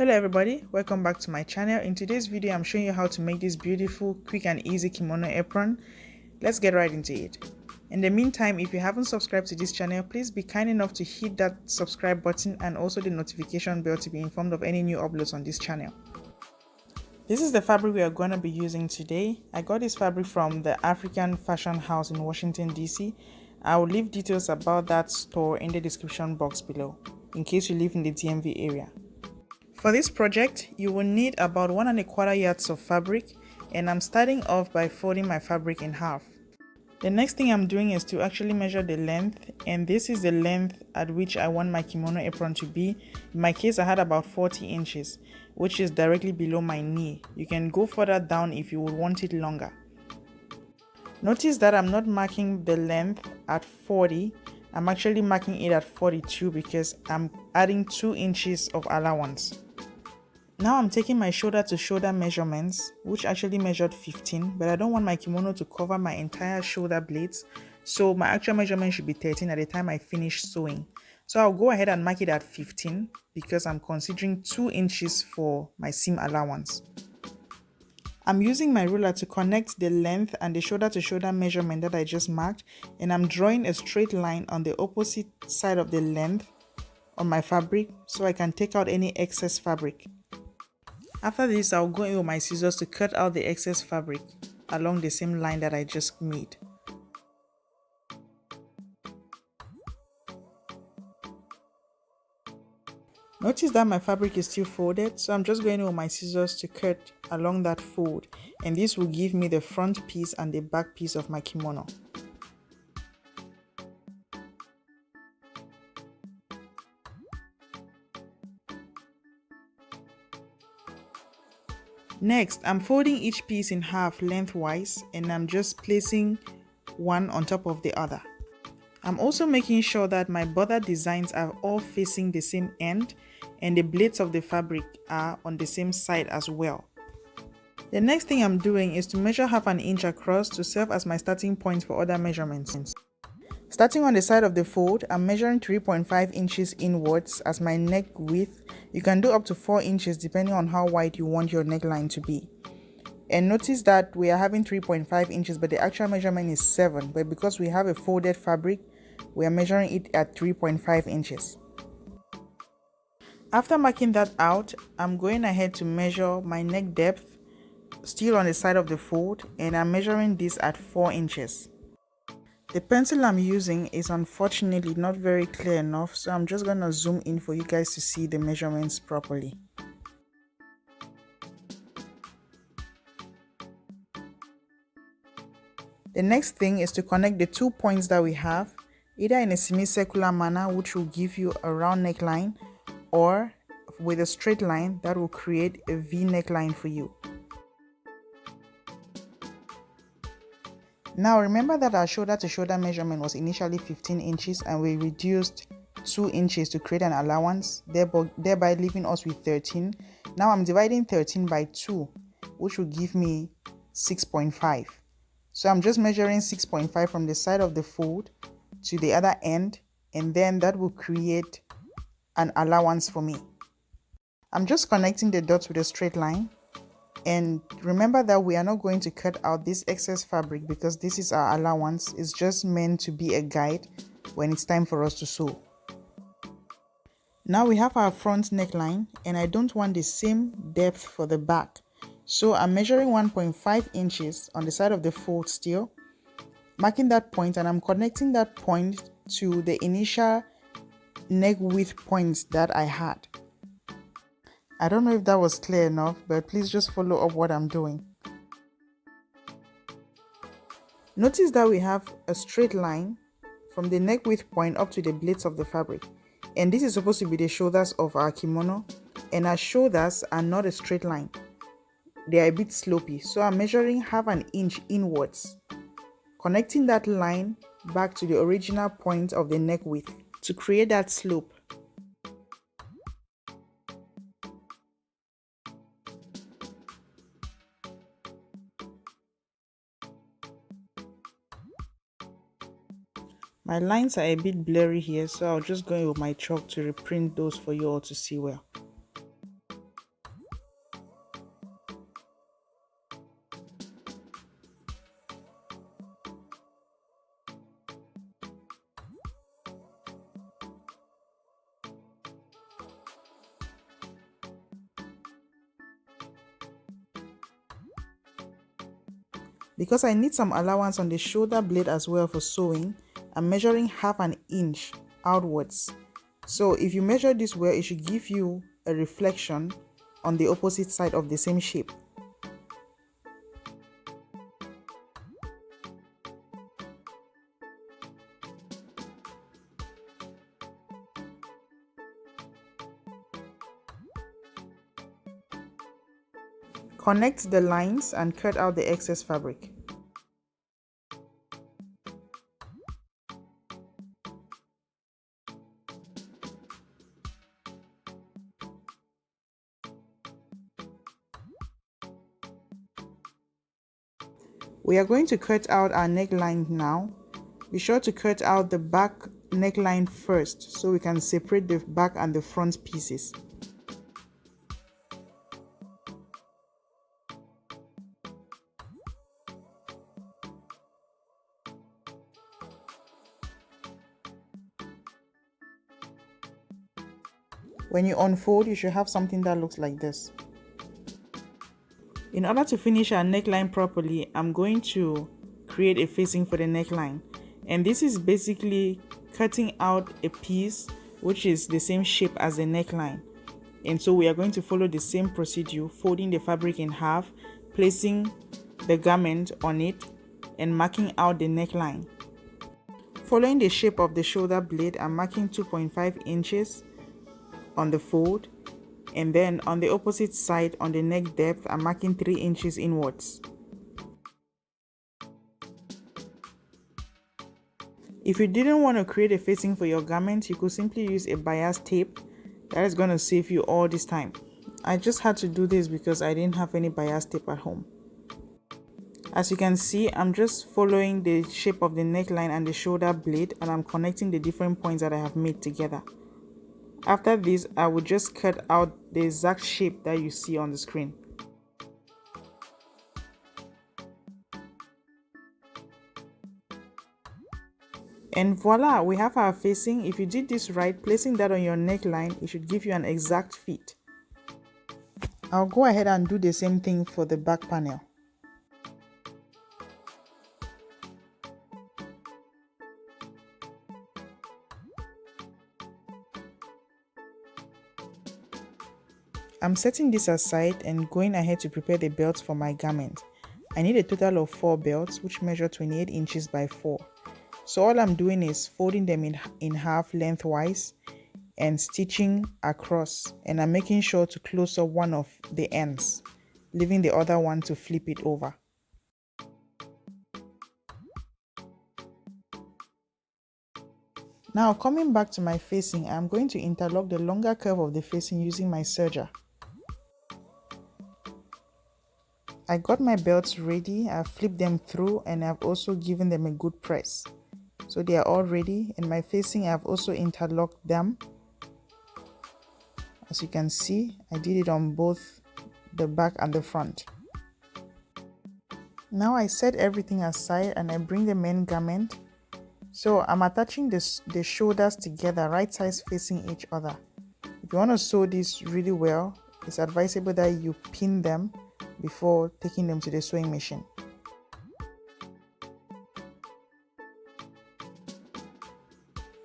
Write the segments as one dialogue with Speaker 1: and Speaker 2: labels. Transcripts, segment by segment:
Speaker 1: Hello everybody, welcome back to my channel. In today's video I'm showing you how to make this beautiful, quick and easy kimono apron. Let's get right into it. In the meantime, if you haven't subscribed to this channel, please be kind enough to hit that subscribe button and also the notification bell to be informed of any new uploads on this channel. This is the fabric we are going to be using today. I got this fabric from the African Fashion House in Washington DC. I will leave details about that store in the description box below in case you live in the DMV area. For this project, you will need about 1¼ yards of fabric, and I'm starting off by folding my fabric in half. The next thing I'm doing is to actually measure the length, and this is the length at which I want my kimono apron to be. In my case, I had about 40 inches, which is directly below my knee. You can go further down if you would want it longer. Notice that I'm not marking the length at 40, I'm actually marking it at 42 because I'm adding 2 inches of allowance. Now I'm taking my shoulder to shoulder measurements, which actually measured 15, but I don't want my kimono to cover my entire shoulder blades, so my actual measurement should be 13 at the time I finish sewing. So I'll go ahead and mark it at 15 because I'm considering 2 inches for my seam allowance. I'm using my ruler to connect the length and the shoulder to shoulder measurement that I just marked, and I'm drawing a straight line on the opposite side of the length on my fabric so I can take out any excess fabric. After this, I'll go in with my scissors to cut out the excess fabric along the same line that I just made. Notice that my fabric is still folded, so I'm just going in with my scissors to cut along that fold, and this will give me the front piece and the back piece of my kimono. Next, I'm folding each piece in half lengthwise, and I'm just placing one on top of the other. I'm also making sure that my border designs are all facing the same end and the blades of the fabric are on the same side as well. The next thing I'm doing is to measure ½ an inch across to serve as my starting point for other measurements. Starting on the side of the fold, I'm measuring 3.5 inches inwards as my neck width. You can do up to 4 inches depending on how wide you want your neckline to be. And notice that we are having 3.5 inches, but the actual measurement is 7. But because we have a folded fabric, we are measuring it at 3.5 inches. After marking that out, I'm going ahead to measure my neck depth, still on the side of the fold, and I'm measuring this at 4 inches. The pencil I'm using is unfortunately not very clear enough, so I'm just going to zoom in for you guys to see the measurements properly. The next thing is to connect the 2 points that we have, either in a semicircular manner, which will give you a round neckline, or with a straight line that will create a V neckline for you. Now remember that our shoulder to shoulder measurement was initially 15 inches and we reduced 2 inches to create an allowance, thereby leaving us with 13. Now I'm dividing 13 by 2, which will give me 6.5. So I'm just measuring 6.5 from the side of the fold to the other end, and then that will create an allowance for me. I'm just connecting the dots with a straight line. And remember that we are not going to cut out this excess fabric because this is our allowance. It's just meant to be a guide when it's time for us to sew. Now we have our front neckline, and I don't want the same depth for the back. So I'm measuring 1.5 inches on the side of the fold still, marking that point, and I'm connecting that point to the initial neck width points that I had. I don't know if that was clear enough, but please just follow up what I'm doing. Notice that we have a straight line from the neck width point up to the blades of the fabric, and this is supposed to be the shoulders of our kimono, and our shoulders are not a straight line. They are a bit slopey, so I'm measuring ½ an inch inwards, connecting that line back to the original point of the neck width to create that slope. My lines are a bit blurry here, so I'll just go in with my chalk to reprint those for you all to see well. Because I need some allowance on the shoulder blade as well for sewing, I'm measuring half an inch outwards. So if you measure this well, it should give you a reflection on the opposite side of the same shape. Connect the lines and cut out the excess fabric. We are going to cut out our neckline now. Be sure to cut out the back neckline first so we can separate the back and the front pieces. When you unfold, you should have something that looks like this. In order to finish our neckline properly, I'm going to create a facing for the neckline. And this is basically cutting out a piece which is the same shape as the neckline. And so we are going to follow the same procedure, folding the fabric in half, placing the garment on it, and marking out the neckline. Following the shape of the shoulder blade, I'm marking 2.5 inches on the fold, and then on the opposite side on the neck depth, I'm marking 3 inches inwards. If you didn't want to create a facing for your garment, you could simply use a bias tape. That is going to save you all this time. I just had to do this because I didn't have any bias tape at home. As you can see, I'm just following the shape of the neckline and the shoulder blade, and I'm connecting the different points that I have made together. After this, I will just cut out the exact shape that you see on the screen. And voila, we have our facing. If you did this right, placing that on your neckline, it should give you an exact fit. I'll go ahead and do the same thing for the back panel. I'm setting this aside and going ahead to prepare the belts for my garment. I need a total of 4 belts which measure 28 inches by 4. So all I'm doing is folding them in half lengthwise and stitching across, and I'm making sure to close up one of the ends, leaving the other one to flip it over. Now coming back to my facing, I'm going to interlock the longer curve of the facing using my serger. I got my belts ready, I've flipped them through, and I've also given them a good press. So they are all ready, and my facing I've also interlocked them. As you can see, I did it on both the back and the front. Now I set everything aside and I bring the main garment. So I'm attaching the shoulders together, right sides facing each other. If you want to sew this really well, it's advisable that you pin them before taking them to the sewing machine.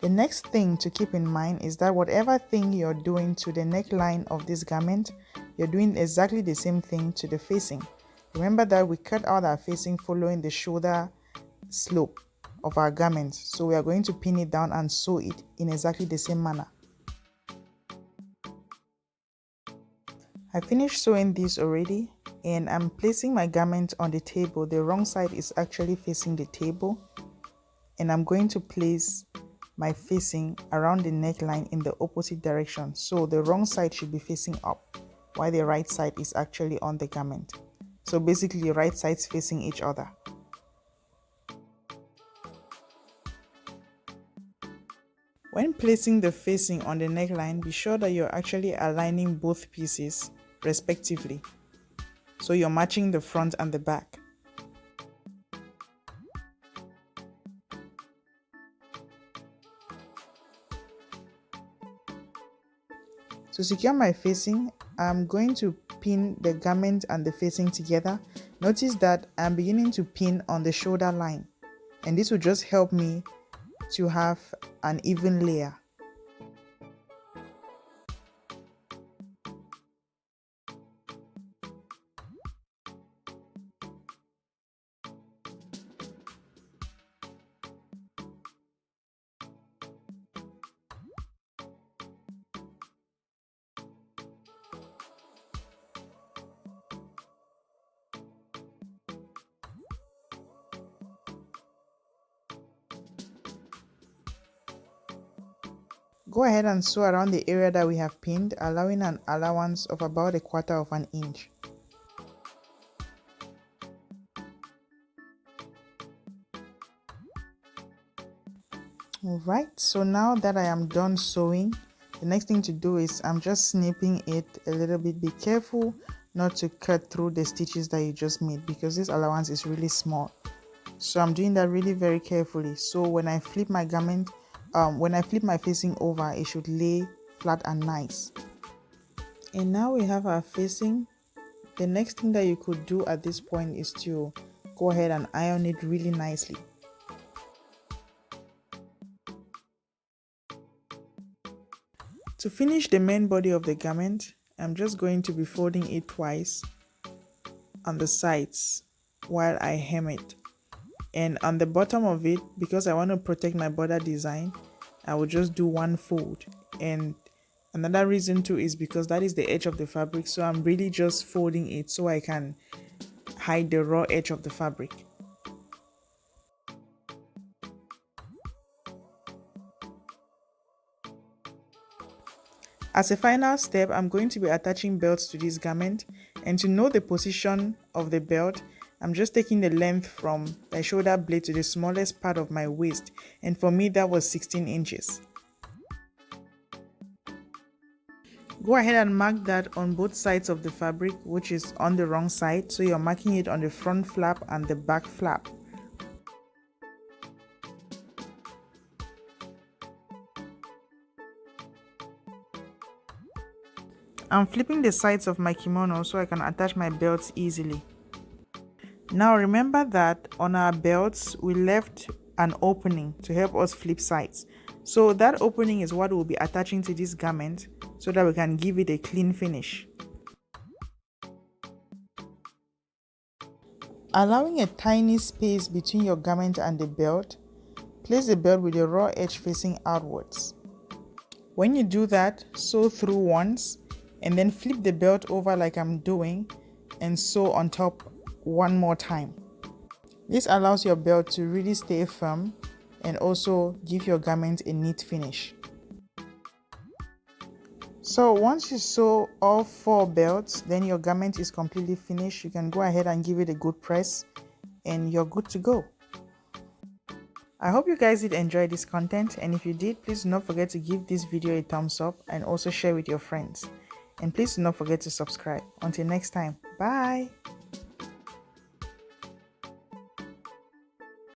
Speaker 1: The next thing to keep in mind is that whatever thing you're doing to the neckline of this garment, you're doing exactly the same thing to the facing. Remember that we cut out our facing following the shoulder slope of our garment, so we are going to pin it down and sew it in exactly the same manner. I finished sewing this already, and I'm placing my garment on the table. The wrong side is actually facing the table, and I'm going to place my facing around the neckline in the opposite direction, so the wrong side should be facing up while the right side is actually on the garment. So basically right sides facing each other. When placing the facing on the neckline, be sure that you're actually aligning both pieces respectively, so you're matching the front and the back. To secure my facing, I'm going to pin the garment and the facing together Notice that I'm beginning to pin on the shoulder line, and this will just help me to have an even layer. Go ahead and sew around the area that we have pinned, allowing an allowance of about 1/4 of an inch. Alright, so now that I am done sewing, the next thing to do is I'm just snipping it a little bit. Be careful not to cut through the stitches that you just made because this allowance is really small. So I'm doing that really very carefully. So when I flip my garment, when I flip my facing over, it should lay flat and nice. And now we have our facing. The next thing that you could do at this point is to go ahead and iron it really nicely. To finish the main body of the garment, I'm just going to be folding it twice on the sides while I hem it. And on the bottom of it, because I want to protect my border design, I will just do one fold. And another reason too is because that is the edge of the fabric, so I'm really just folding it so I can hide the raw edge of the fabric. As a final step, I'm going to be attaching belts to this garment, and to know the position of the belt, I'm just taking the length from the shoulder blade to the smallest part of my waist, and for me that was 16 inches. Go ahead and mark that on both sides of the fabric, which is on the wrong side, so you're marking it on the front flap and the back flap. I'm flipping the sides of my kimono so I can attach my belts easily. Now remember that on our belts we left an opening to help us flip sides. So that opening is what we'll be attaching to this garment so that we can give it a clean finish. Allowing a tiny space between your garment and the belt, place the belt with the raw edge facing outwards. When you do that, sew through once and then flip the belt over like I'm doing and sew on top one more time. This allows your belt to really stay firm and also give your garment a neat finish. So once you sew all 4 belts, then your garment is completely finished. You can go ahead and give it a good press and you're good to go. I hope you guys did enjoy this content, and if you did, please do not forget to give this video a thumbs up and also share with your friends. And please do not forget to subscribe. Until next time, bye!